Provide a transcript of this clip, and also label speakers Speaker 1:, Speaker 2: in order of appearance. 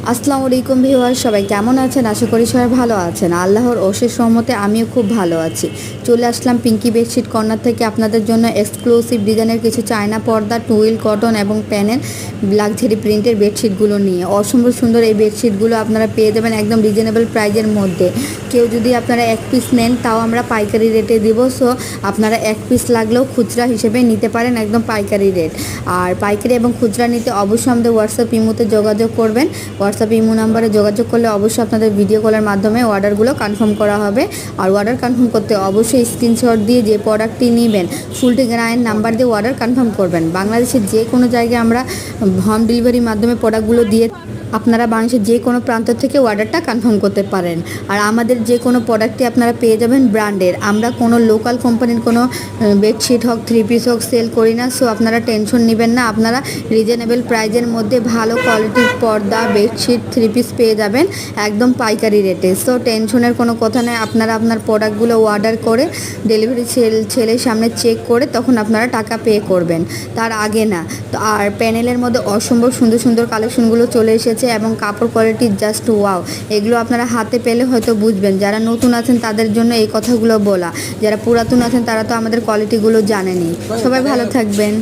Speaker 1: আসসালামু আলাইকুম ভিউয়ার, সবাই কেমন আছেন? আশা করি সবাই ভালো আছেন। আল্লাহর অশেষ রহমতে আমিও খুব ভালো আছি। চলে আসলাম পিঙ্কি বেডশিট কর্নার থেকে আপনাদের জন্য এক্সক্লুসিভ ডিজাইনের কিছু চায়না পর্দা, টুইল কটন এবং প্যানেল লাক্সারি প্রিন্টের বেডশিটগুলো নিয়ে। অসম্ভব সুন্দর এই বেডশিটগুলো আপনারা পেয়ে যাবেন একদম রিজনেবল প্রাইজের মধ্যে। কেউ যদি আপনারা এক পিস নেন তাও আমরা পাইকারি রেটে দিব। সো আপনারা এক পিস লাগলেও খুচরা হিসেবে নিতে পারেন, একদম পাইকারি রেট। আর পাইকারি এবং খুচরা নিতে অবশ্যই আমাদের হোয়াটসঅ্যাপ ইমোতে যোগাযোগ করবেন। হোয়াটসঅ্যাপ ইমো নাম্বারে যোগাযোগ করলে অবশ্যই আপনাদের ভিডিও কলের মাধ্যমে অর্ডারগুলো কনফার্ম করা হবে। আর অর্ডার কনফার্ম করতে অবশ্যই স্ক্রিনশট দিয়ে যে প্রোডাক্টটি নেবেন ফুল ঠিকানার নাম্বার দিয়ে অর্ডার কনফার্ম করবেন। বাংলাদেশের যে কোনো জায়গায় আমরা হোম ডেলিভারির মাধ্যমে প্রোডাক্টগুলো দিয়ে আপনারা বাংলাদেশের যে কোনো প্রান্ত থেকে অর্ডারটা কনফার্ম করতে পারেন। আর আমাদের যে কোনো প্রোডাক্টটি আপনারা পেয়ে যাবেন ব্র্যান্ডের। আমরা কোনো লোকাল কোম্পানির কোনো বেডশিট হোক, থ্রি পিস হোক সেল করি না। সো আপনারা টেনশন নেবেন না, আপনারা রিজনেবল প্রাইজের মধ্যে ভালো কোয়ালিটির পর্দা, বেডশিট, থ্রি পিস পেয়ে যাবেন একদম পাইকারি রেটে। সো টেনশনের কোনো কথা নেই, আপনারা আপনার প্রোডাক্টগুলো অর্ডার করে ডেলিভারি ছেলের সামনে চেক করে তখন আপনারা টাকা পে করবেন, তার আগে না। তো আর প্যানেলের মধ্যে অসম্ভব সুন্দর সুন্দর কালেকশনগুলো চলে এসেছে এবং কাপড় কোয়ালিটি জাস্ট ওয়াও। এগুলো আপনারা হাতে পেলে হয়তো বুঝবেন। যারা নতুন আছেন তাদের জন্য এই কথাগুলো বলা, যারা পুরাতন আছেন তারা তো আমাদের কোয়ালিটিগুলো জানেনই। সবাই ভালো থাকবেন।